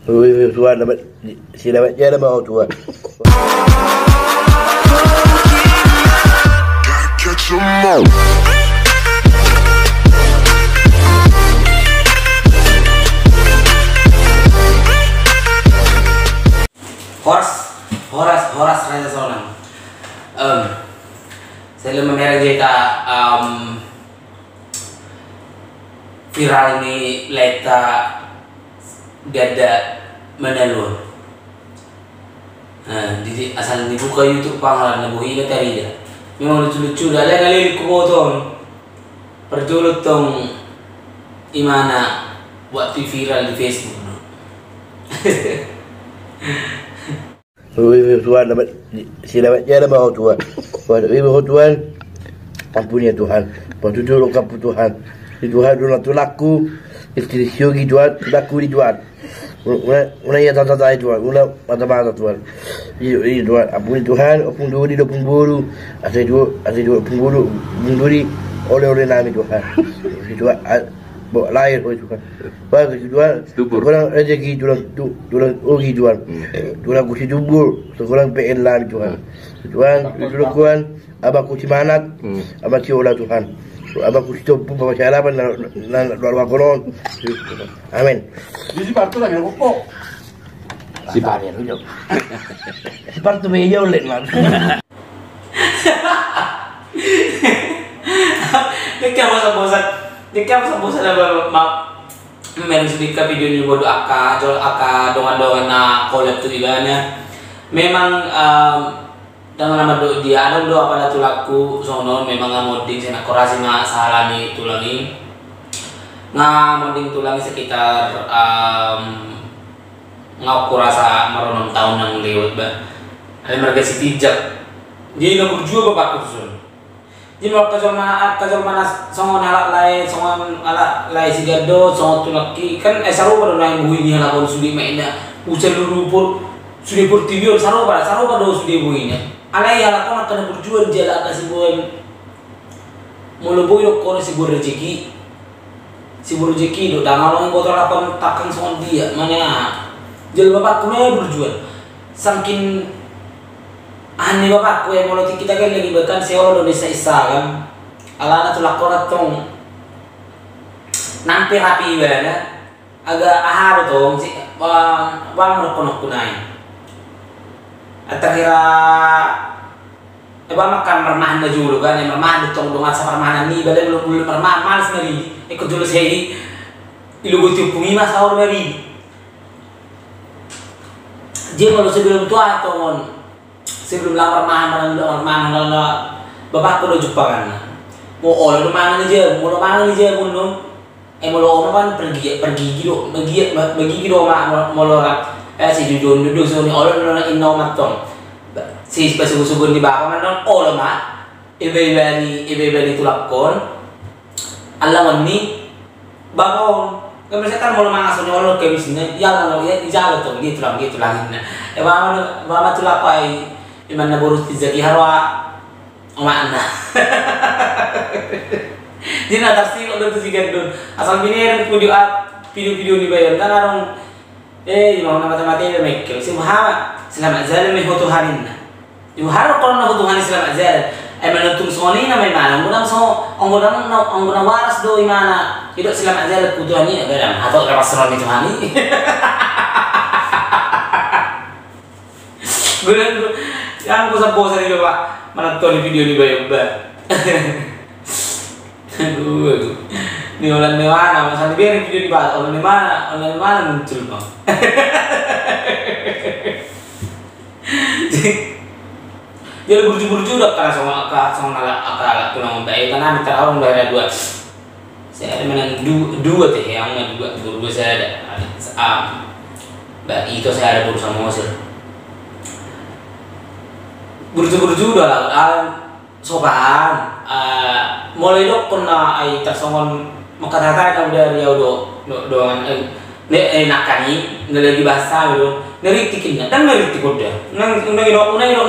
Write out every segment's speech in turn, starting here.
Tuhan dapat si dapat dia mau Tuhan. Catch 'em all. Horas Raja Solang. Saya memerah jika viral ini leta gada menelur. Jadi asal dibuka YouTube panggilan nabuhi na tadi dia. Memang lucu-lucu dah. Ada kali ko tong perjulut tong imana buat viral di Facebook. Tuhan dapat si dapat dia mau Tuhan. Tuhan ampuni ya Tuhan. Patutur kapu Tuhan. Di Tuhan dulu laku istri siogi Tuhan laku di Tuhan. Una ya tata Tuhan. Una mata Tuhan. Ini Tuhan ampuni Tuhan. Opung duri dopung buru. Asai dua opung buru. Bunduri oleh nami Tuhan. Tuhan lahir oleh Tuhan. Bagus Tuhan. Kurang rezeki Tuhan ugi Tuhan. Tuhan kusi jubur. Sekurang PN lah Tuhan. Tuhan Tuhan abah kusi manat. Abah ciola Tuhan. Abah kusi topu bawa syarapan luar konon. Amin. Si parto lagi kok. Si Parian udah. Si parto meja oleh lah. Dekat bosan ada meron sedikit video ni bodo aka dongan na collab tu ibanya. Memang dengan nama do dia ada do apa tu laku sono memang ngamoding saya nak korasi na salani tulangi. Ngamoding tulangi sekitar ngau kurasa meronom tahun yang lewat ba. Ada mereka si tijak. Jadi nak berjuang bapak tu. Jadi waktu kajol mana songon alak lai si gado songon tulaki kan saru pada lain bui ni halakon sudi mainnya ucap lupur sudi pertiwi saru pada sudi buinya alai halakon akan berjuang jala kasih buan mulu bui dok kono si rezeki do dangalong botol lakon takkan songon dia mana jel bapak kuno berjuang saking ani bapakku yang mau kita kan lagi bahkan seolo do desa kan alana tu lakon tong nampi rapi bana agak ahar tong si bang rokon kunai akhirnya makan mermahan dulu kan yang mermahan tong dongan sa permahan ni bala belum mermahan malas nari ikut dulu saya ilugo tu pumi mas awal nari dia kalau sebelum tu atong sebelum lamar mahan bapak ko do jupakan mo olo do mangan aja mo mo lo kan pergi gido bagi gido mo lo si duduk so ni olo no inno matong si sugun di baka man olo ma ibe bani tulakon alam ni bakon kami sekarang mau mangas so olo ke bisnya ya ijalo to gitu lagi na mama tulapai iman na burus tizaki harwa makna. Jadi nak taksi kalau tu sikat dun asal bini video ni bayar kan arong mau nama mati dia mikir si Muhammad selamat jalan meh Tuhanin. Ibu harap kalau nak Tuhan selamat jalan. Menentung soni na may mana ngunang so ngunang waras do imana hidup selamat jalan ku Tuhan ni garam atau kapasron ni Tuhan ni. Gunang yang bosan itu pak menonton video ini banyak aduh ini online mana masa biar video di bahas online mana muncul bang jadi burju udah karena sama akal tulang bayi karena kita orang udah ada dua saya ada menang dua teh yang dua saya ada itu saya ada berusaha mosir burju udah sopan mulai dok kena ai tersongon makata udah dia doang nakani lagi bahasa gitu neritik dan neritik udah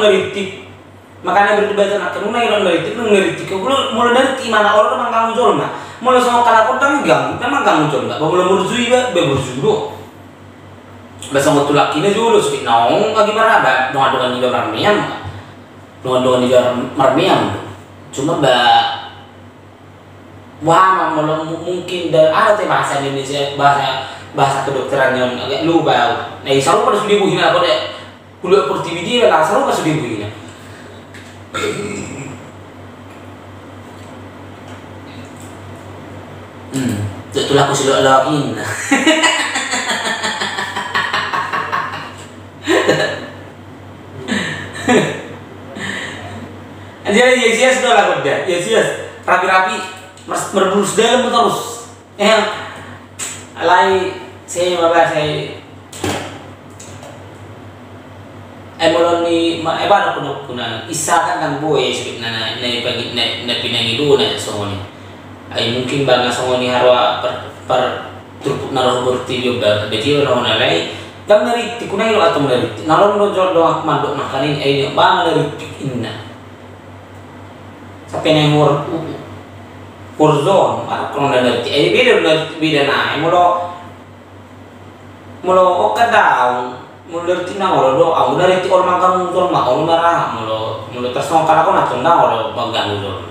neritik makanya berdebat akan neritik mulai dari mana orang memang kamu jual mah mulai sama kalakon kami memang kamu jual nggak mulai burju iba burju Basta mo tulak kina dulu speak naong lagi maraba dengan juga marmiam dengan juga marmiam cuma wah mungkin ada teh bahasa Indonesia bahasa kedokteran yang agak lupa nah selalu pada sudah buhina apa deh kuliah portividi lah selalu pada sudah buhina tulak ko sila alakin Anjir Yesus doa lah dia. Yesus rapi-rapi berbulus dalam terus. Alai saya maba saya molon ni ba na kuna isa kan boy sebut na pagi na pinangido na songoni. Ay mungkin ba nga songoni harwa per turpuk na roh bertiyo ba betiyo na alai dam nariti kunay lo atong nariti nalong lo jol do ak mandok makanin ay ba nariti inna sa penengor porzon para kung nariti ay bida na ay mulo o kadaw mulo nariti na olo do ang nariti ol mangkang jol ma ol mara mulo tasong kala ko na tunda olo bagang jol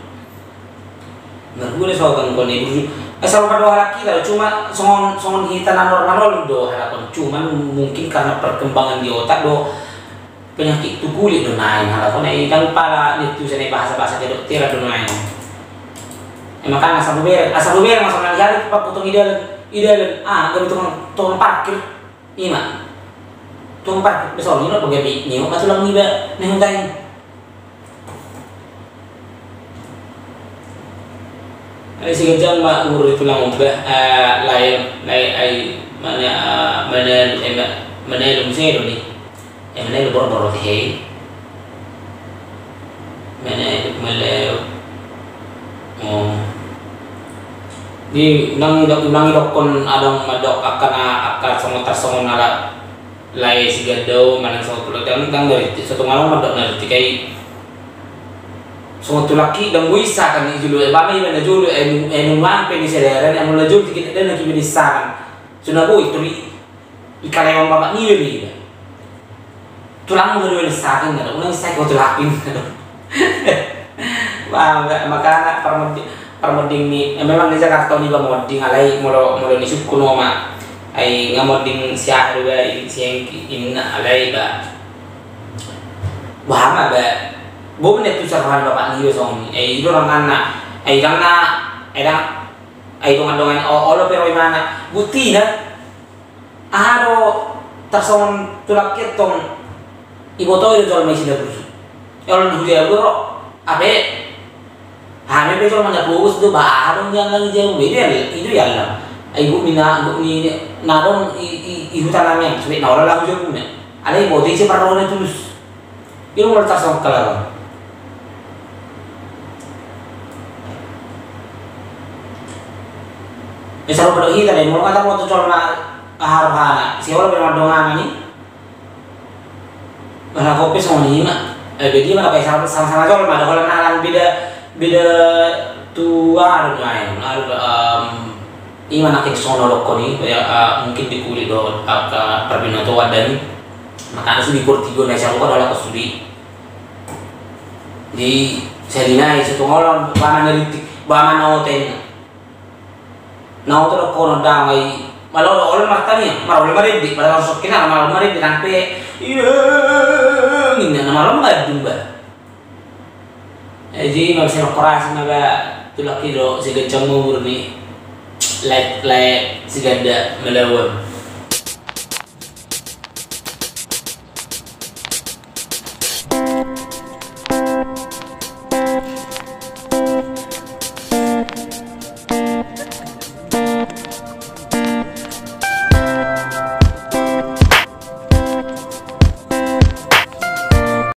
nagule so kan ko ni asal pada laki lah cuma songon kita normal do harapan cuma mungkin karena perkembangan di otak do penyakit itu kulit do naik harapan dan para itu saya bahasa kedokteran do naik makan asal luber masuk lagi hari pak potong ideal gak tukang parkir ima tukang parkir besok ini lo bagaimana ini macam lang iba nehuntain ay sige dyan mauro ito lang ubah lain ay manelo musero ni manelo borboro hey manelo di nang idok kon adong madok akan songon nala lay sige daw manang songot tulak dan dari satu malam madok na kay songot tulaki dan buisa kan julu bami mana julu enumang penisadaran yang mulai julu tikit dan lagi benisakan sudah bu itu ikalewang bapak ni beli tulang mau dua nisakan ada unang saya kau tulakin wah maka anak permoding ni memang di Jakarta ni bang moding alai molo nisuk kuno ma ay ngamoding siya juga siang inna alai ba wah ma ba bố này tôi sẽ hoàn và bạn nhiều xong ấy đó là ngăn nè ấy đang ấy đồng anh ở lo pero mana buti na do tason tulak ketong ibu toy jual mesin dapur orang hujan bro abe hame be jual mana bos do ba dong yang lagi jauh beda itu ya lah ibu ni nadong i hutan namanya sebab na orang lagu jauh punya ada ibu tu si parone terus itu mulai tason kalau Misal pada kita deh, mulu kata mau tuh colna harga, siapa lebih madongan ini? Mana kopi sama nih mah, beda mana kayak sama col, mana kalau nalan beda tua lain, ini mana kayak sono lokon nih, mungkin di kulit do, perbedaan tua dan makanya studi portigo nih siapa adalah studi di Selina itu ngolong bahan hotel. Nah itu kono damai malah orang martani malah orang maridi malah orang kena malah maridi sampai ini malah mengadu bah jadi masih operasi naga tulak kilo si gacang murni like si ganda melawan